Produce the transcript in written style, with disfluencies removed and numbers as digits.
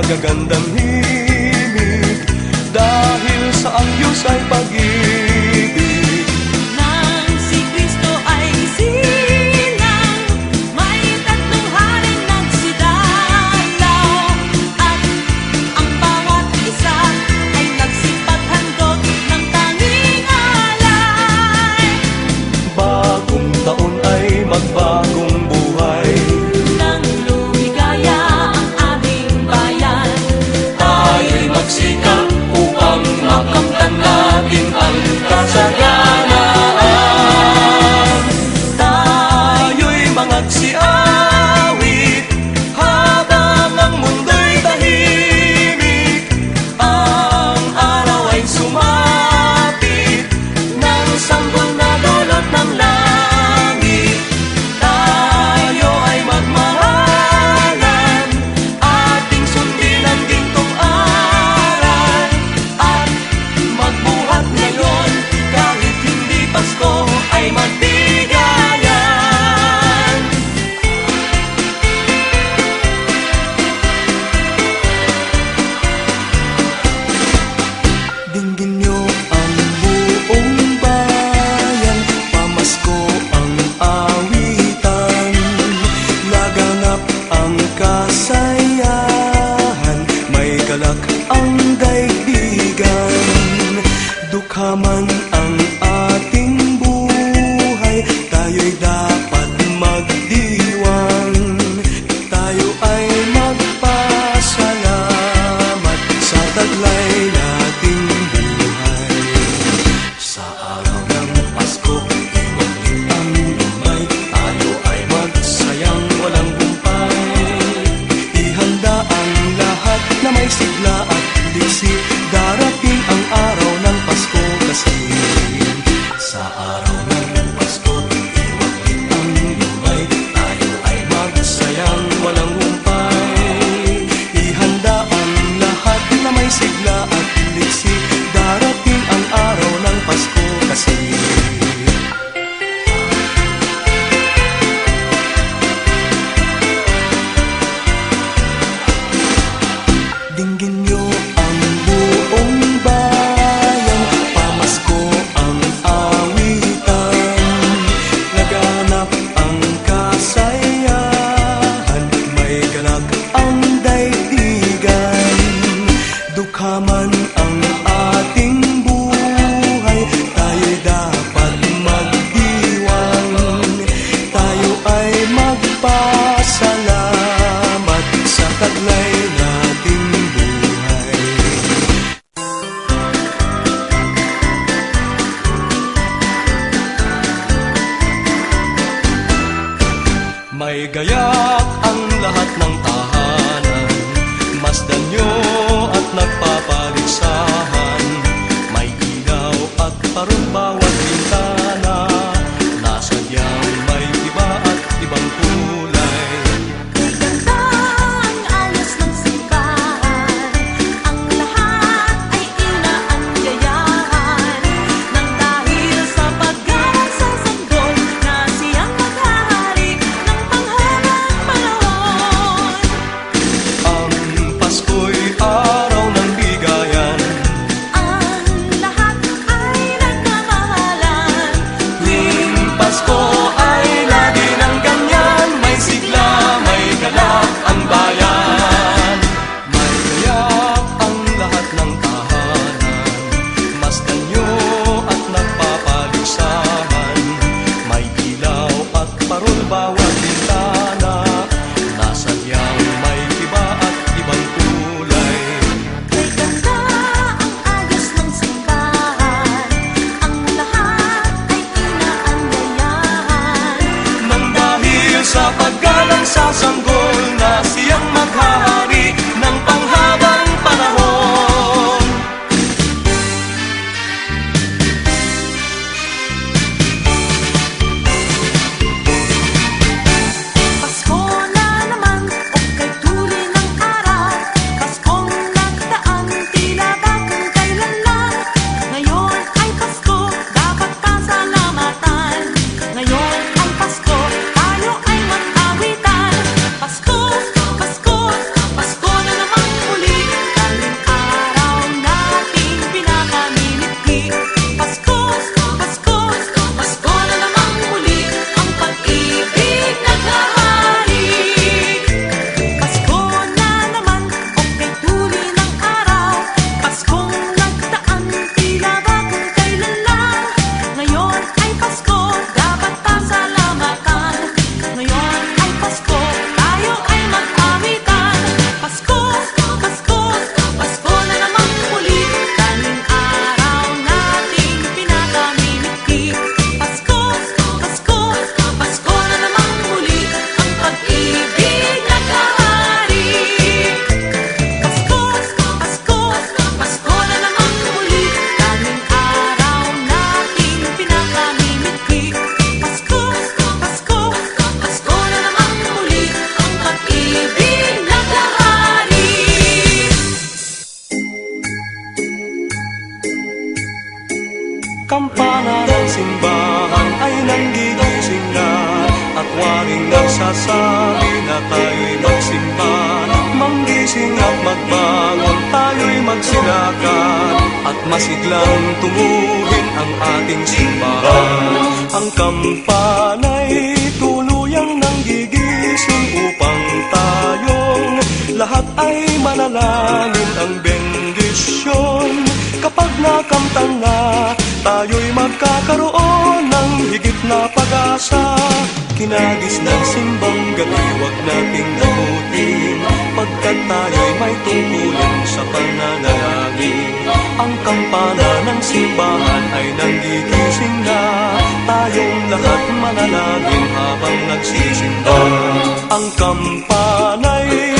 magagandang himig dahil sa ang Diyos ay pag-ibig. Nang si Kristo ay silang, may tatlong haring nagsidalaw, at ang bawat isa ay nagsipaghandog ng tanging alay. Bagong taon ay magbagong buhay, Nang lumigaya ang aming bayan, tayo'y magsikap upang makamtan natin ang kasaganaan. Tayo'y mangagsiawit habang ang mundo'y tahimik. Ang araw ay sumapit ng sanggol na dulot ng langit. Tayo ay magmahalan, ating sundin ang gintong aral, at magbuhat ngayon kahit hindi Pasko ay magbigayan. Dinggin niyo ang buong bayan, pamasko ang awitan, laganap ang kasayahan, may galak ang daigdigan. Dukha man ang ating buhay, tayo'y dapat magdiwang. Tayo ay magpasalamat sa taglay nating buhay. Sa araw ng Pasko, iwagin ang lumay, tayo ay magsayang walang humpay. Ihanda ang lahat na may sigla at liksi, darating ang araw ng Pasko kasi. Sa araw ng Pasko, iwagin ang lumay, tayo ay magsayang walang humpay. Ihanda ang lahat na may sigla at liksi, darating ang araw ng Pasko kasi. Dinggin niyo ang buong bayan, pamasko ang awitan, laganap ang kasayahan, may galak ang daigdigan. Dukha man ang ating buhay, tayo'y dapat magdiwang. Tayo ay magpasalamat sa taglay nating buhay. May gayak ang lahat ng tahanan, masdan nyo at nagpapaligsahan. May ilaw at parang bawat bintana, nasadyang may iba at ibang kulay. ganda ang ayos ng simbahan, ang lahat ay inaanyayahan, nang dahil sa paggawa sa sanggol na siyang maghahari ng panghabang panahon. Ang Pasko'y araw ng bigayan, Ang lahat ay nagmamahalan, nagsasanggol na siyang maghahari ng panghabang panahon. Pasko na naman, okay tuli ng araw. Paskong nagdaan, tila ba kung kailan lang. Ngayon ay Pasko, dapat pasalamatan. Ngayon ay Pasko, tayo ay mag-awitan. Pasko, Pasko, Pasko na naman muli. Daling araw nating pinakamimiti. Pasko, Pasko, Pasko na naman muli. Ang pag-ibig naghahari. Pasko na naman, okay tuli ng araw. Paskong nagdaan, tila ba kung kailan lang. Ngayon ay Pasko, dapat pasalamatan. Ngayon ay Pasko, tayo ay mag-awitan. Pasko, Pasko, Pasko na naman muli. Daling araw nating pinakamimiti. Pasko, Pasko, Pasko na naman muli. Ang pag-ibig naghahari. Pasko, Pasko, Pasko na naman muli. Daling araw nating pinakamimiti. Pasko, Pasko, Pasko na naman muli. Ang pag-ibig naghahari. Kampana ng simbahan ay nanggigising na, at waring nagsasabi na tayo'y magsimba. Manggising at magbangon, tayo'y magsilakan, at masiglang tunguhin ang ating simbahan. Ang kampana'y tuluyang nanggigising upang tayong lahat ay manalangin ang bendisyon. Kapag nakamtan na, tayo'y magkakaroon ng higit na pag-asa. Kinagis ng simbang gabi, huwag nating limutin, pagkat tayo'y may tungkulin sa pananalangin. Ang kampana ng simbahan ay nanggigising na, tayong lahat manalangin habang nagsisimba. Ang kampana'y